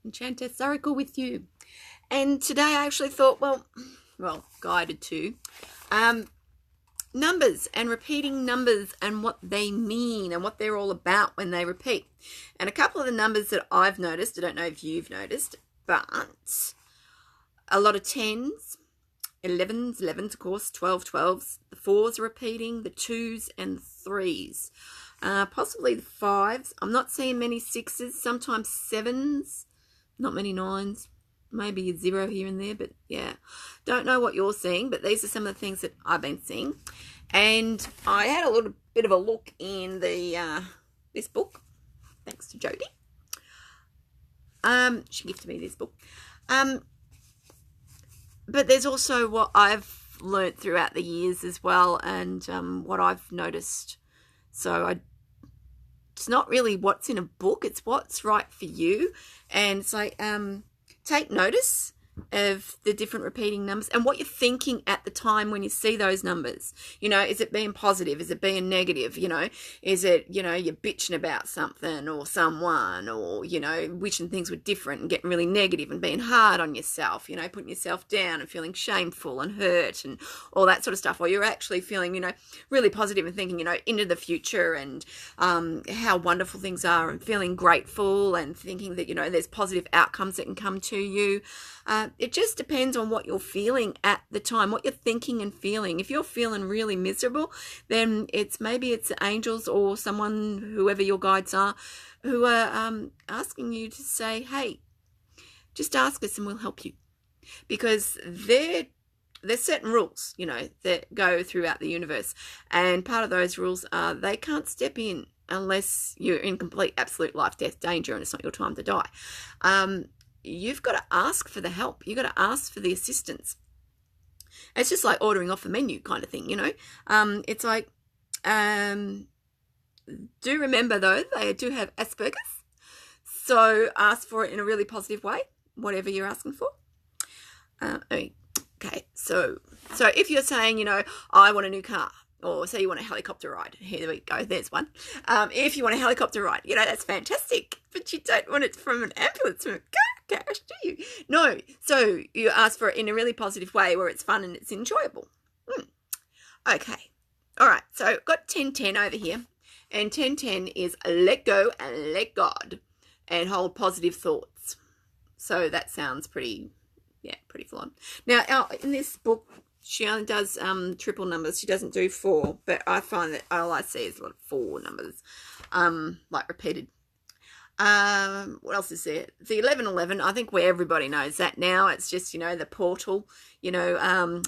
Enchantess Oracle with you. And today I actually thought, well, guided to numbers and repeating numbers and what they mean and what they're all about when they repeat. And a couple of the numbers that I've noticed, I don't know if you've noticed, but a lot of 10s, 11s of course, 12s, the 4s are repeating, the 2s and the 3s. Possibly the 5s. I'm not seeing many 6s, sometimes 7s, not many 9s. Maybe a 0 here and there, but yeah. Don't know what you're seeing, but these are some of the things that I've been seeing. And I had a little bit of a look in the this book, thanks to Jodie. She gifted me this book. But there's also what I've learnt throughout the years as well, and what I've noticed. So it's not really what's in a book, it's what's right for you. And it's like, take notice of the different repeating numbers and what you're thinking at the time when you see those numbers. You know, is it being positive? Is it being negative? You know, is it, you know, you're bitching about something or someone, or, you know, wishing things were different and getting really negative and being hard on yourself, you know, putting yourself down and feeling shameful and hurt and all that sort of stuff. Or you're actually feeling, you know, really positive and thinking, you know, into the future and how wonderful things are and feeling grateful and thinking that, you know, there's positive outcomes that can come to you. It just depends on what you're feeling at the time, what you're thinking and feeling. If you're feeling really miserable, then maybe it's angels or someone, whoever your guides are, who are asking you to say, hey, just ask us and we'll help you. Because there's certain rules, you know, that go throughout the universe. And part of those rules are they can't step in unless you're in complete, absolute life, death, danger, and it's not your time to die. You've got to ask for the help. You've got to ask for the assistance. It's just like ordering off a menu kind of thing, you know. It's like, do remember though, they do have Asperger's. So ask for it in a really positive way, whatever you're asking for. Okay, so if you're saying, you know, I want a new car, or say you want a helicopter ride. Here we go. There's one. If you want a helicopter ride, you know, that's fantastic. But you don't want it from an ambulance, from a car crash, do you? No. So you ask for it in a really positive way where it's fun and it's enjoyable. Okay. All right. So I've got 1010 over here. And 1010 is let go and let God and hold positive thoughts. So that sounds pretty full on. Now, in this book, she only does triple numbers. She doesn't do 4, but I find that all I see is a lot of 4 numbers, like repeated. What else is there? The 1111, I think everybody knows that now. It's just, you know, the portal, you know,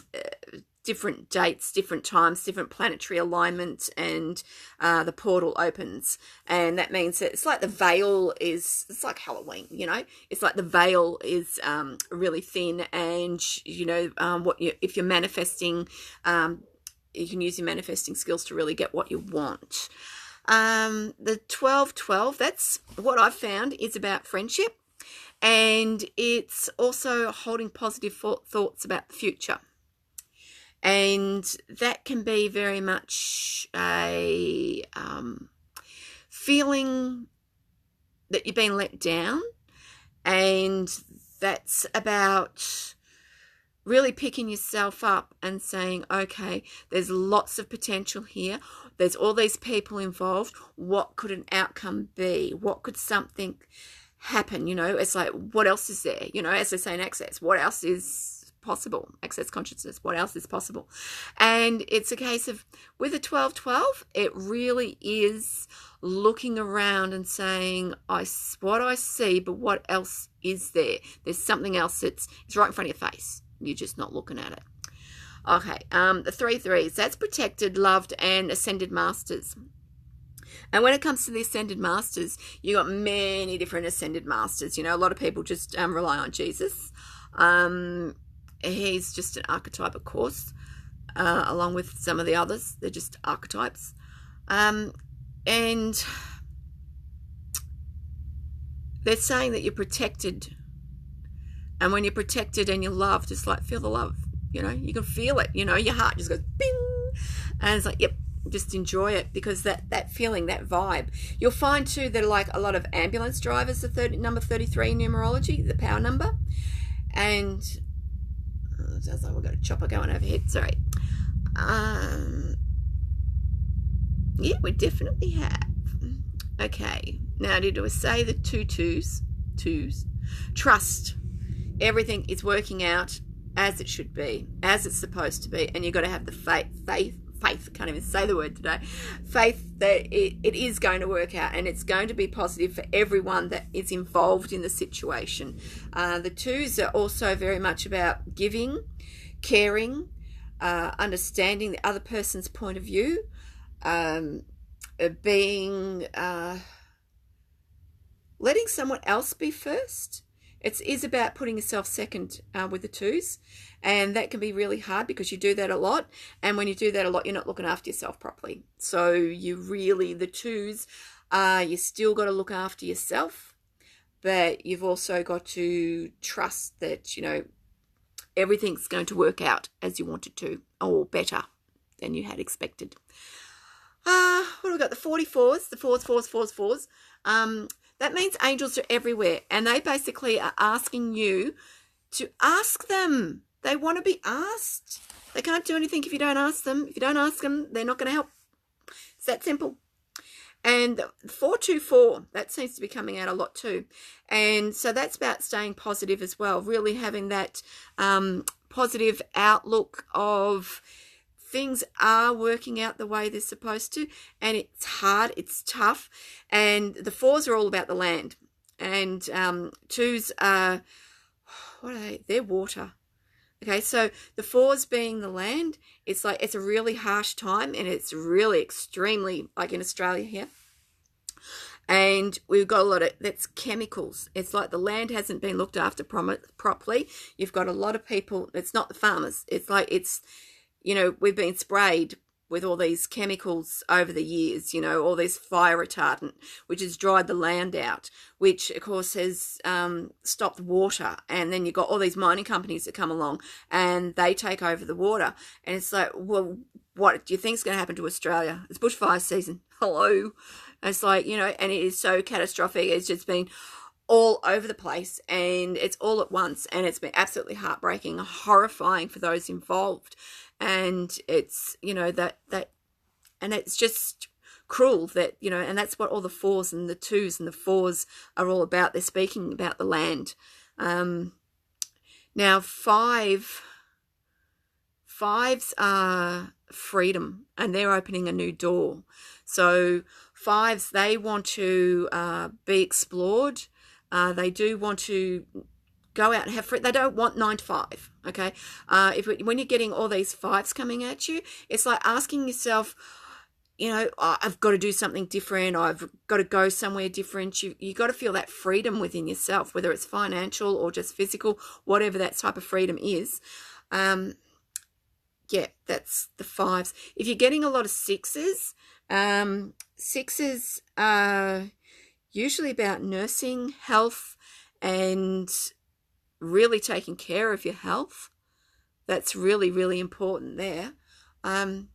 different dates, different times, different planetary alignment, and the portal opens. And that means that it's like the veil it's like Halloween, you know. It's like the veil is really thin, and, you know, if you're manifesting, you can use your manifesting skills to really get what you want. The 1212, that's what I've found, is about friendship, and it's also holding positive thoughts about the future. And that can be very much a feeling that you've been let down, and that's about really picking yourself up and saying, okay, there's lots of potential here. There's all these people involved. What could an outcome be? What could something happen? You know, it's like, what else is there? You know, as they say in Access, what else is possible? Access consciousness, what else is possible? And it's a case of, with a 1212, it really is looking around and saying, what I see, but what else is there? There's something else it's right in front of your face. You're just not looking at it. Okay, the 3-3s, that's protected, loved, and ascended masters. And when it comes to the ascended masters, you got many different ascended masters. You know, a lot of people just rely on Jesus. He's just an archetype, of course, along with some of the others. They're just archetypes. And they're saying that you're protected. And when you're protected and you're loved, it's like, feel the love. You know, you can feel it. You know, your heart just goes bing. And it's like, yep, Just enjoy it, because that feeling, that vibe. You'll find too that like a lot of ambulance drivers are number 33 in numerology, the power number. And it sounds like we've got a chopper going overhead. Sorry. Yeah, we definitely have. Okay. Now, did we say the two twos? Twos. Trust. Everything is working out as it should be, as it's supposed to be, and you've got to have the faith, can't even say the word today, faith that it is going to work out, and it's going to be positive for everyone that is involved in the situation. The twos are also very much about giving, caring, understanding the other person's point of view, being letting someone else be first. It is about putting yourself second with the twos, and that can be really hard because you do that a lot, and when you do that a lot, you're not looking after yourself properly. So you really, the twos, you still got to look after yourself, but you've also got to trust that, you know, everything's going to work out as you wanted to, or better than you had expected. What have we got? The 44s, the fours. That means angels are everywhere, and they basically are asking you to ask them. They want to be asked. They can't do anything if you don't ask them. If you don't ask them, they're not going to help. It's that simple. And 424, that seems to be coming out a lot too. And so that's about staying positive as well, really having that positive outlook of things are working out the way they're supposed to, and it's hard, it's tough. And the fours are all about the land, and twos are, what are they? They're water. Okay, so the fours being the land, it's like it's a really harsh time, and it's really extremely, like in Australia here. And we've got a lot of, that's chemicals. It's like the land hasn't been looked after properly. You've got a lot of people, it's not the farmers. It's like it's, you know, we've been sprayed with all these chemicals over the years, you know, all this fire retardant, which has dried the land out, which, of course, has stopped water. And then you've got all these mining companies that come along and they take over the water. And it's like, well, what do you think is going to happen to Australia? It's bushfire season. Hello. And it's like, you know, and it is so catastrophic. It's just been all over the place, and it's all at once, and it's been absolutely heartbreaking, horrifying for those involved. And it's, you know, that and it's just cruel that, you know, and that's what all the fours and the twos and the fours are all about. They're speaking about the land. Now fives are freedom, and they're opening a new door. So fives, they want to be explored. They do want to go out and have free. They don't want 9 to 5. Okay. When you're getting all these fives coming at you, it's like asking yourself, you know, I've got to do something different. I've got to go somewhere different. You got to feel that freedom within yourself, whether it's financial or just physical, whatever that type of freedom is. Yeah, that's the fives. If you're getting a lot of sixes, sixes are usually about nursing, health, and really taking care of your health. That's really, really important there. What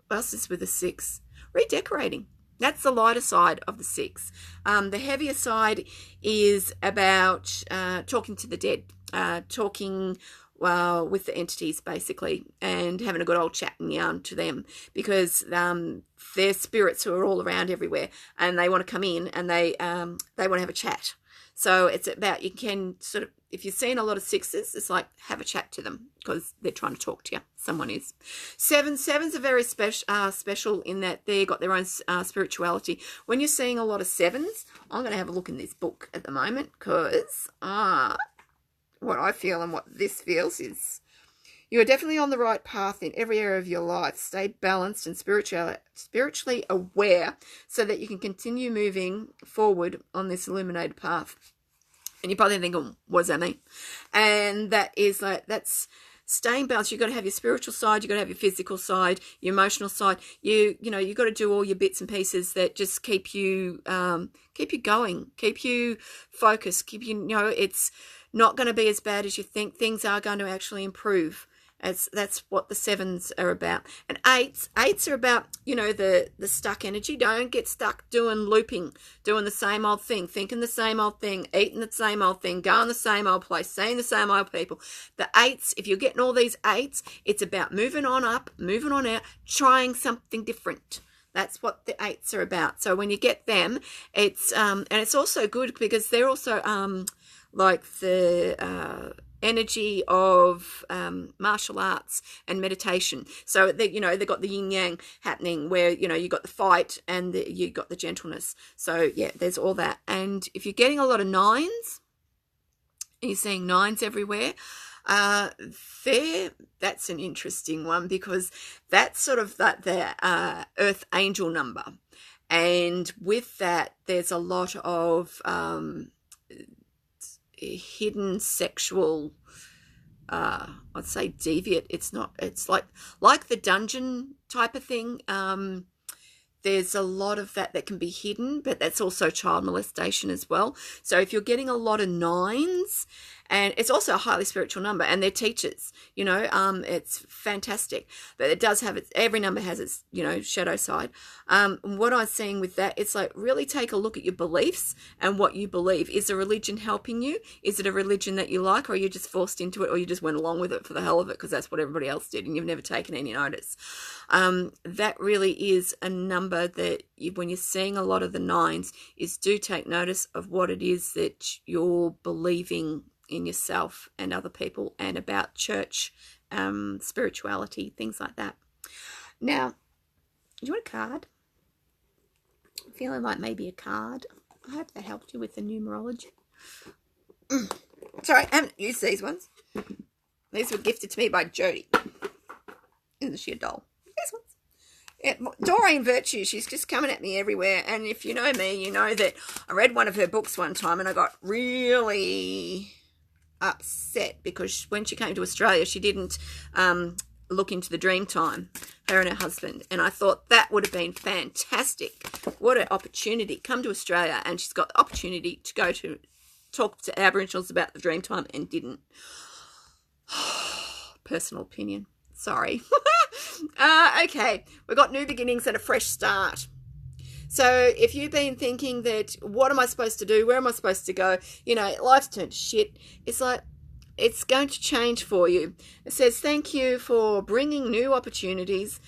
else is with the 6? Redecorating. That's the lighter side of the 6. The heavier side is about talking to the dead, talking with the entities, basically, and having a good old chat and yarn to them, because they're spirits who are all around everywhere, and they want to come in, and they want to have a chat. So it's about, you can sort of, if you're seeing a lot of 6s, it's like have a chat to them, because they're trying to talk to you. Someone is. 7s are very special in that they've got their own spirituality. When you're seeing a lot of 7s, I'm going to have a look in this book at the moment, because what I feel and what this feels is you are definitely on the right path in every area of your life. Stay balanced and spiritually aware so that you can continue moving forward on this illuminated path. And you're probably thinking, what does that mean? And that is like, that's staying balanced. You've got to have your spiritual side, you've got to have your physical side, your emotional side. You know, you've got to do all your bits and pieces that just keep you going, keep you focused, keep you, you know, it's not going to be as bad as you think. Things are going to actually improve. That's what the 7s are about. And 8s are about, you know, the stuck energy. Don't get stuck looping, doing the same old thing, thinking the same old thing, eating the same old thing, going the same old place, seeing the same old people. The 8s, if you're getting all these 8s, it's about moving on up, moving on out, trying something different. That's what the 8s are about. So when you get them, it's and it's also good because they're also like the energy of martial arts and meditation. So they, you know, they've got the yin yang happening where, you know, you got the fight and you got the gentleness. So yeah, there's all that. And if you're getting a lot of 9s, and you're seeing 9s everywhere, that's an interesting one because that's sort of the Earth Angel number. And with that, there's a lot of hidden sexual, I'd say deviant. It's like the dungeon type of thing. There's a lot of that can be hidden, but that's also child molestation as well. So if you're getting a lot of 9s, and it's also a highly spiritual number, and they're teachers, you know, it's fantastic. But it does have every number has its, you know, shadow side. What I'm seeing with that, it's like really take a look at your beliefs and what you believe. Is a religion helping you? Is it a religion that you like, or are you just forced into it, or you just went along with it for the hell of it because that's what everybody else did and you've never taken any notice? That really is a number that when you're seeing a lot of the 9s, is do take notice of what it is that you're believing in yourself and other people and about church, spirituality, things like that. Now, do you want a card? I'm feeling like maybe a card. I hope that helped you with the numerology. Sorry, I haven't used these ones. These were gifted to me by Jody. Isn't she a doll? These ones. Yeah, Doreen Virtue, she's just coming at me everywhere. And if you know me, you know that I read one of her books one time and I got really upset because when she came to Australia, she didn't look into the dream time, her and her husband. And I thought that would have been fantastic. What an opportunity. Come to Australia and she's got the opportunity to go to talk to Aboriginals about the dream time and didn't. Personal opinion. Sorry. Okay, we've got new beginnings and a fresh start. So if you've been thinking that, what am I supposed to do? Where am I supposed to go? You know, life's turned to shit. It's like, it's going to change for you. It says, thank you for bringing new opportunities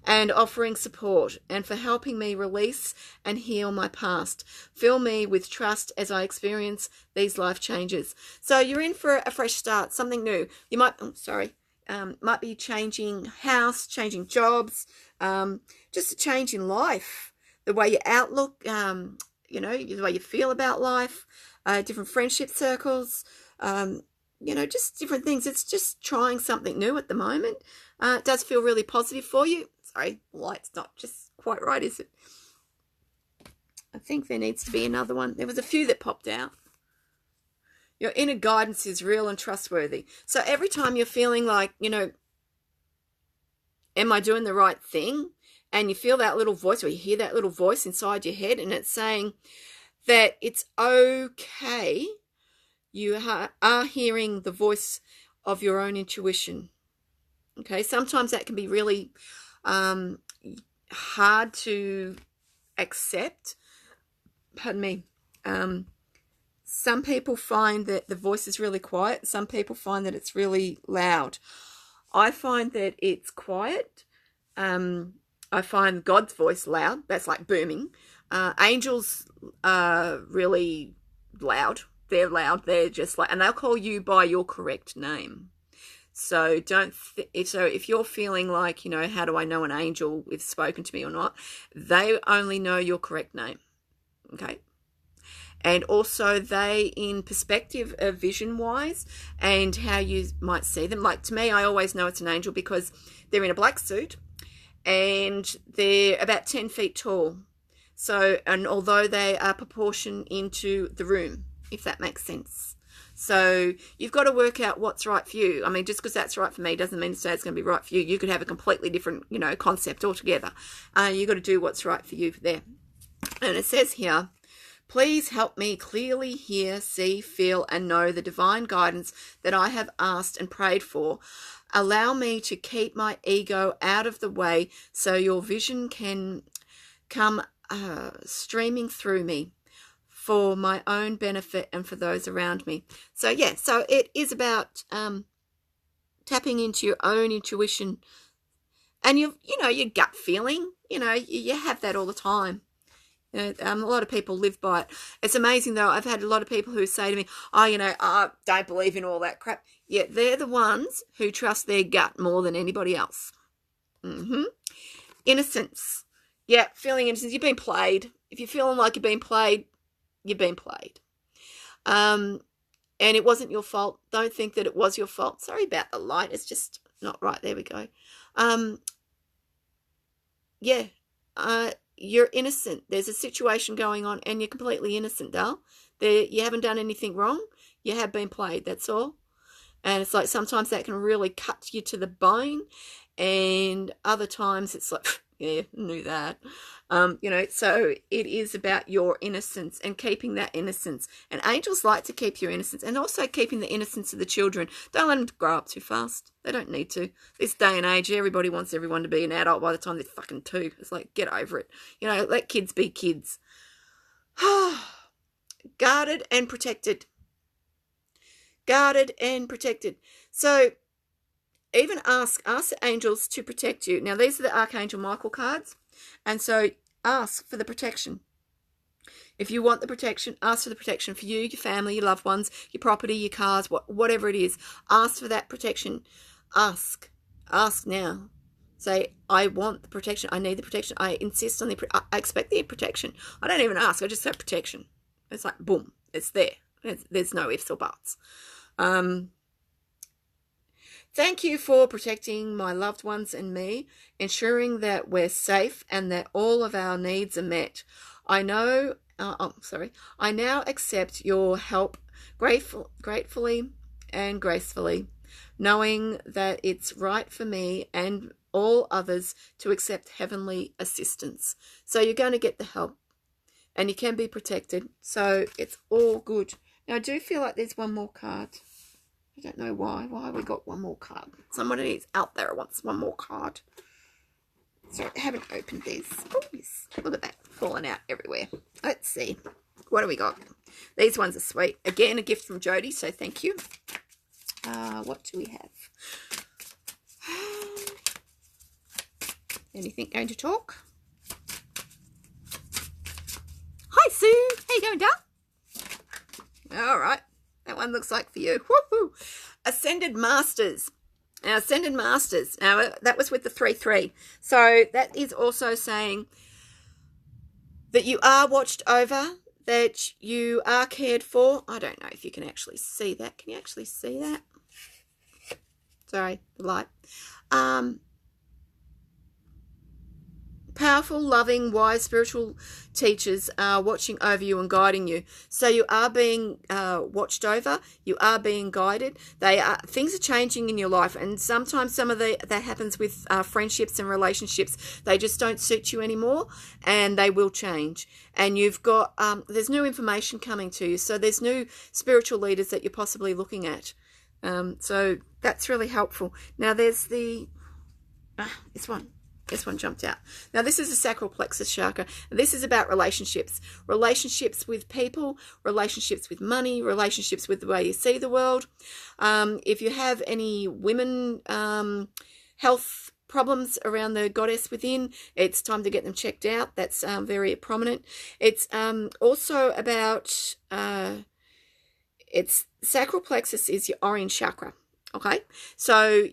and offering support and for helping me release and heal my past. Fill me with trust as I experience these life changes. So you're in for a fresh start, something new. You might, might be changing house, changing jobs, just a change in life. The way you outlook, you know, the way you feel about life, different friendship circles, you know, just different things. It's just trying something new at the moment. It does feel really positive for you. Sorry, light's not just quite right, is it? I think there needs to be another one. There was a few that popped out. Your inner guidance is real and trustworthy. So every time you're feeling like, you know, am I doing the right thing? And you feel that little voice, or you hear that little voice inside your head, and it's saying that it's okay. You are hearing the voice of your own intuition. Okay, sometimes that can be really hard to accept. Pardon me. Some people find that the voice is really quiet. Some people find that it's really loud. I find that it's quiet. I find God's voice loud. That's like booming. Angels are really loud. They're loud. They're just like, and they'll call you by your correct name. So if you're feeling like, you know, how do I know an angel if spoken to me or not? They only know your correct name. Okay. And also they, in perspective of vision-wise and how you might see them. Like to me, I always know it's an angel because they're in a black suit and they're about 10 feet tall. So, and although they are proportioned into the room, if that makes sense. So you've got to work out what's right for you. I mean, just because that's right for me doesn't mean to say it's going to be right for you. You could have a completely different, you know, concept altogether. You've got to do what's right for you there. And it says here, please help me clearly hear, see, feel, and know the divine guidance that I have asked and prayed for. Allow me to keep my ego out of the way so your vision can come streaming through me for my own benefit and for those around me. So yeah, so it is about tapping into your own intuition and your gut feeling. You have that all the time. A lot of people live by it. It's amazing though. I've had a lot of people who say to me, I don't believe in all that crap. Yeah, they're the ones who trust their gut more than anybody else. Innocence. Yeah, feeling innocence. You've been played. If you're feeling like you've been played, you've been played. And it wasn't your fault. Don't think that it was your fault. Sorry about the light. It's just not right. There we go. You're innocent. There's a situation going on and you're completely innocent, doll. You haven't done anything wrong. You have been played. That's all. And it's like sometimes that can really cut you to the bone. And other times it's like, yeah, knew that. So it is about your innocence and keeping that innocence. And angels like to keep your innocence and also keeping the innocence of the children. Don't let them grow up too fast. They don't need to. This day and age, everybody wants everyone to be an adult by the time they're fucking 2. It's like, get over it. Let kids be kids. Guarded and protected. Guarded and protected. So even ask the angels to protect you. Now, these are the Archangel Michael cards. And so ask for the protection. If you want the protection, ask for the protection for you, your family, your loved ones, your property, your cars, whatever it is. Ask for that protection. Ask. Ask now. Say, I want the protection. I need the protection. I insist on I expect the protection. I don't even ask. I just say protection. It's like, boom, it's there. There's no ifs or buts. Thank you for protecting my loved ones and me, ensuring that we're safe and that all of our needs are met. I now accept your help gratefully and gracefully, knowing that it's right for me and all others to accept heavenly assistance. So you're going to get the help and you can be protected. So it's all good. Now I do feel like there's one more card. I don't know why we got one more card. Somebody out there wants one more card. So I haven't opened these. Oh, yes. Look at that. Falling out everywhere. Let's see. What do we got? These ones are sweet. Again, a gift from Jody, so thank you. What do we have? Anything going to talk? Hi, Sue. How you going, Dal? All right. That one looks like for you. Woohoo! Ascended Masters. Now, Ascended Masters. Now, that was with the 3-3. So that is also saying that you are watched over, that you are cared for. I don't know if you can actually see that. Can you actually see that? Sorry, the light. Powerful, loving, wise, spiritual teachers are watching over you and guiding you. So you are being watched over. You are being guided. Things are changing in your life, and sometimes that happens with friendships and relationships. They just don't suit you anymore, and they will change. And you've got there's new information coming to you. So there's new spiritual leaders that you're possibly looking at. So that's really helpful. Now there's this one. This one jumped out. Now, this is a sacral plexus chakra. This is about relationships. Relationships with people, relationships with money, relationships with the way you see the world. If you have any women health problems around the goddess within, it's time to get them checked out. That's very prominent. It's also about, it's sacral plexus is your orange chakra. Okay. So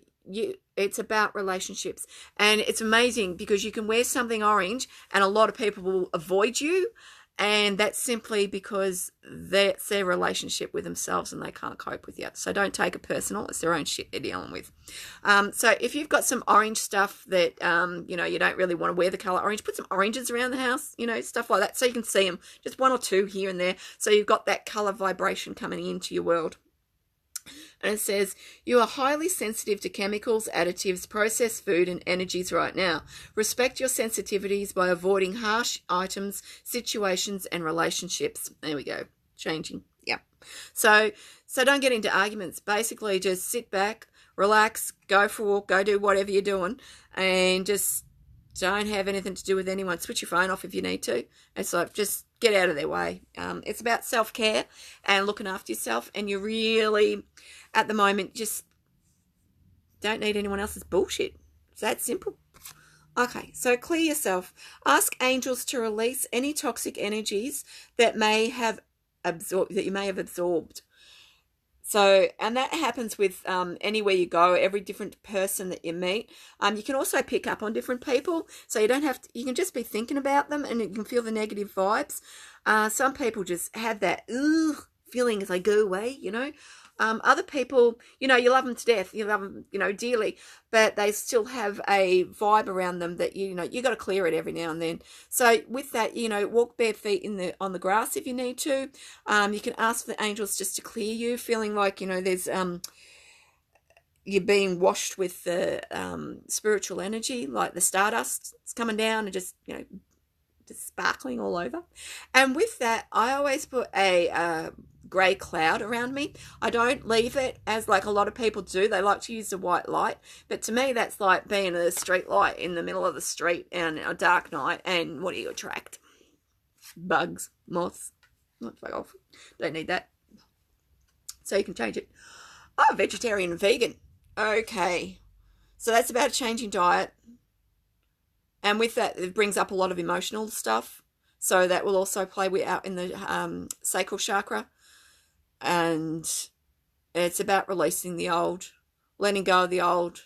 it's about relationships, and it's amazing because you can wear something orange and a lot of people will avoid you, and that's simply because that's their relationship with themselves and they can't cope with you. So don't take it personal. It's their own shit they're dealing with. So if you've got some orange stuff that you don't really want to wear the color orange, put some oranges around the house, stuff like that, so you can see them, just 1 or 2 here and there, so you've got that color vibration coming into your world. And it says, you are highly sensitive to chemicals, additives, processed food, and energies right now. Respect your sensitivities by avoiding harsh items, situations, and relationships. There we go. Changing. Yeah. So don't get into arguments. Basically, just sit back, relax, go for a walk, go do whatever you're doing, and just don't have anything to do with anyone. Switch your phone off if you need to. It's like, just get out of their way. It's about self-care and looking after yourself, and you really, at the moment, just don't need anyone else's bullshit. It's that simple. Okay, so clear yourself. Ask angels to release any toxic energies that may have you may have absorbed. So, and that happens with anywhere you go, every different person that you meet. You can also pick up on different people, so you don't have to, you can just be thinking about them and you can feel the negative vibes. Some people just have that feeling as they go away, you know. Other people, you know, you love them to death, you love them, you know, dearly, but they still have a vibe around them that, you know, you got to clear it every now and then. So with that, you know, walk bare feet on the grass if you need to. You can ask the angels just to clear you, feeling like, you know, there's you're being washed with the spiritual energy, like the stardust. It's coming down and just, you know, just sparkling all over. And with that, I always put a grey cloud around me. I don't leave it as like a lot of people do. They like to use the white light, but to me that's like being a street light in the middle of the street and a dark night, and what do you attract? Bugs, moths. Not fuck off. Don't need that. So you can change it. Oh, vegetarian and vegan. Okay, so that's about changing diet, and with that it brings up a lot of emotional stuff, so that will also play out in the sacral chakra. And it's about releasing the old, letting go of the old.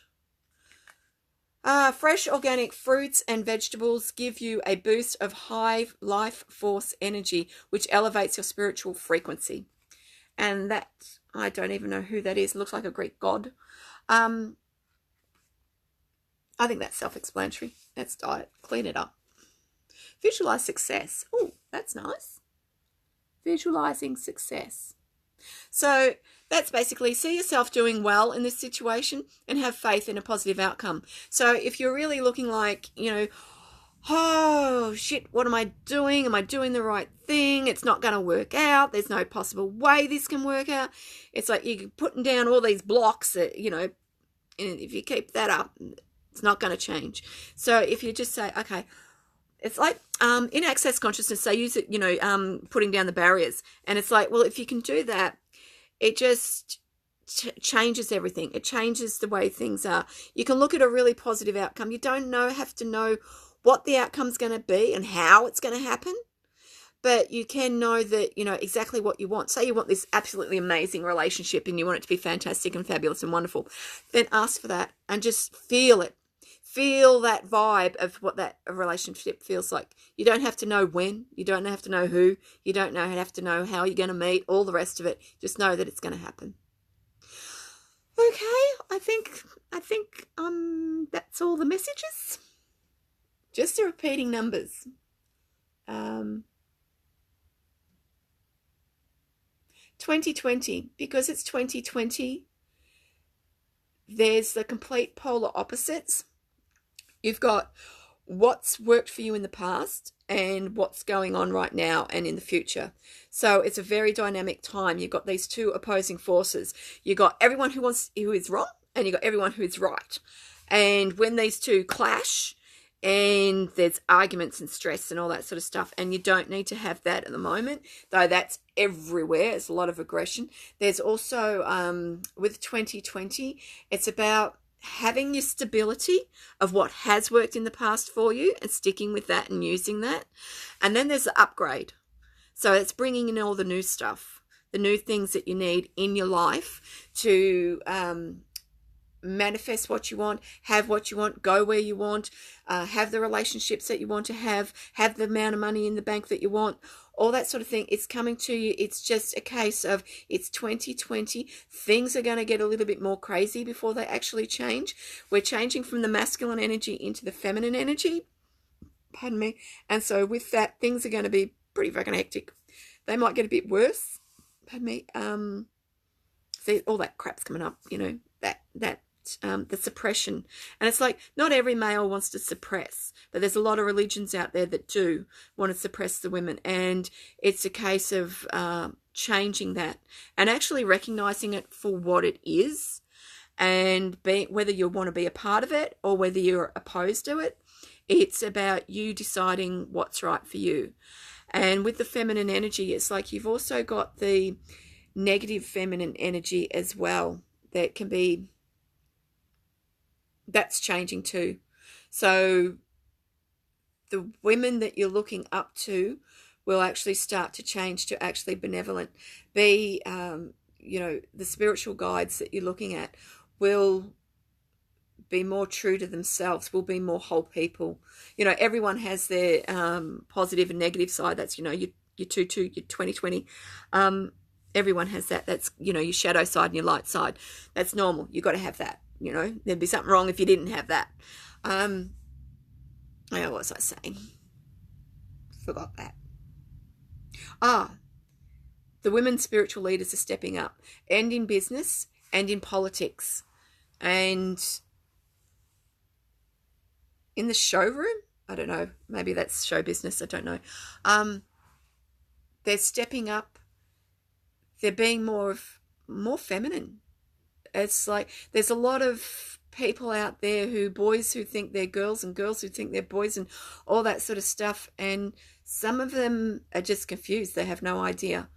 Fresh organic fruits and vegetables give you a boost of high life force energy, which elevates your spiritual frequency. And that, I don't even know who that is. It looks like a Greek god. I think that's self-explanatory. That's diet. Clean it up. Visualize success. Oh, that's nice. Visualizing success. So that's basically see yourself doing well in this situation and have faith in a positive outcome. So if you're really looking like, you know, oh shit, what am I doing? Am I doing the right thing? It's not going to work out. There's no possible way this can work out. It's like you're putting down all these blocks that, you know, and if you keep that up, it's not going to change. So if you just say, okay, it's like in access consciousness, they use it, you know, putting down the barriers. And it's like, well, if you can do that, it just changes everything. It changes the way things are. You can look at a really positive outcome. You don't have to know what the outcome's going to be and how it's going to happen. But you can know that, you know, exactly what you want. Say you want this absolutely amazing relationship and you want it to be fantastic and fabulous and wonderful. Then ask for that and just feel it. Feel that vibe of what that relationship feels like. You don't have to know when. You don't have to know who. You don't have to know how you're going to meet. All the rest of it. Just know that it's going to happen. Okay, I think that's all the messages. Just the repeating numbers. 2020, because it's 2020, there's the complete polar opposites. You've got what's worked for you in the past and what's going on right now and in the future. So it's a very dynamic time. You've got these two opposing forces. You've got everyone who is wrong, and you've got everyone who is right. And when these two clash, and there's arguments and stress and all that sort of stuff, and you don't need to have that at the moment, though that's everywhere. It's a lot of aggression. There's also, with 2020, it's about having your stability of what has worked in the past for you and sticking with that and using that. And then there's the upgrade. So it's bringing in all the new stuff, the new things that you need in your life to manifest what you want, have what you want, go where you want, have the relationships that you want to have the amount of money in the bank that you want, all that sort of thing. It's coming to you. It's just a case of it's 2020. Things are going to get a little bit more crazy before they actually change. We're changing from the masculine energy into the feminine energy. Pardon me. And so with that, things are going to be pretty fucking hectic. They might get a bit worse. Pardon me. See, all that crap's coming up, you know, the suppression. And it's like, not every male wants to suppress, but there's a lot of religions out there that do want to suppress the women. And it's a case of changing that and actually recognizing it for what it is, And whether you want to be a part of it or whether you're opposed to it, it's about you deciding what's right for you. And with the feminine energy, it's like you've also got the negative feminine energy as well that can be, that's changing too. So the women that you're looking up to will actually start to change to actually benevolent. Be, you know, the spiritual guides that you're looking at will be more true to themselves, will be more whole people. You know, everyone has their positive and negative side. That's, you know, your 2-2, your 20-20. Everyone has that. That's, you know, your shadow side and your light side. That's normal. You've got to have that. You know, there'd be something wrong if you didn't have that. What was I saying? Forgot that. The women spiritual leaders are stepping up, and in business and in politics and in the showroom. I don't know. Maybe that's show business. I don't know. They're stepping up. They're being more feminine. It's like there's a lot of people out there boys who think they're girls and girls who think they're boys and all that sort of stuff. And some of them are just confused. They have no idea.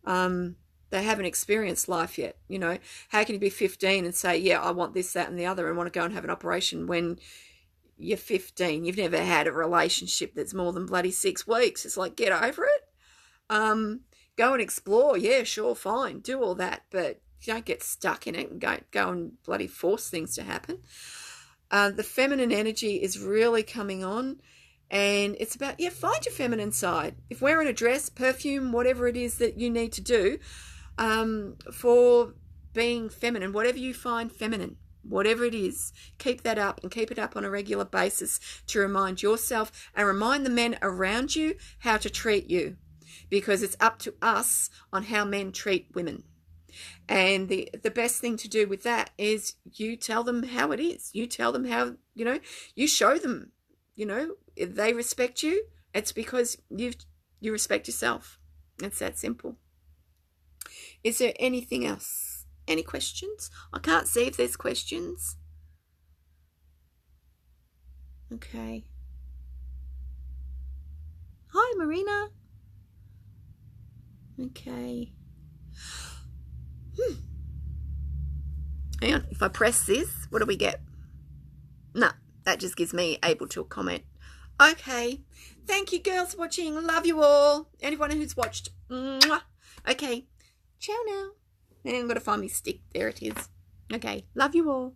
They haven't experienced life yet. You know, how can you be 15 and say, yeah, I want this, that, and the other, and want to go and have an operation when you're 15? You've never had a relationship that's more than bloody 6 weeks. It's like, get over it. Go and explore. Yeah, sure, fine. Do all that, but you don't get stuck in it and go and bloody force things to happen. The feminine energy is really coming on, and it's about, yeah, find your feminine side. If wearing a dress, perfume, whatever it is that you need to do for being feminine, whatever you find feminine, whatever it is, keep that up and keep it up on a regular basis to remind yourself and remind the men around you how to treat you, because it's up to us on how men treat women. And the best thing to do with that is you tell them how it is. You tell them how, you know, you show them, you know, if they respect you, it's because you respect yourself. It's that simple. Is there anything else? Any questions? I can't see if there's questions. Okay. Hi, Marina. Okay. Hang on, if I press this, what do we get? No, that just gives me able to comment. Okay, thank you girls for watching. Love you all. Anyone who's watched. Mwah. Okay, ciao now. And I'm going to find my stick. There it is. Okay, love you all.